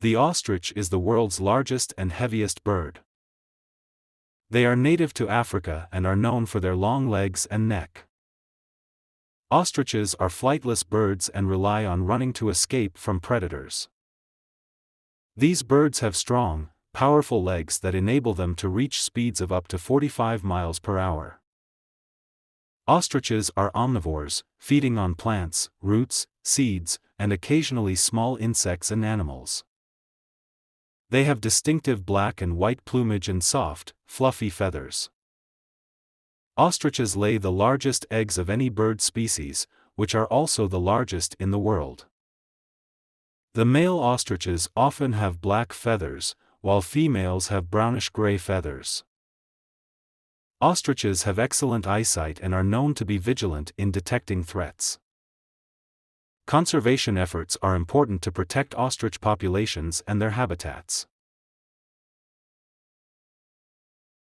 The ostrich is the world's largest and heaviest bird. They are native to Africa and are known for their long legs and neck. Ostriches are flightless birds and rely on running to escape from predators. These birds have strong, powerful legs that enable them to reach speeds of up to 45 miles per hour. Ostriches are omnivores, feeding on plants, roots, seeds, and occasionally small insects and animals. They have distinctive black and white plumage and soft, fluffy feathers. Ostriches lay the largest eggs of any bird species, which are also the largest in the world. The male ostriches often have black feathers, while females have brownish-gray feathers. Ostriches have excellent eyesight and are known to be vigilant in detecting threats. Conservation efforts are important to protect ostrich populations and their habitats.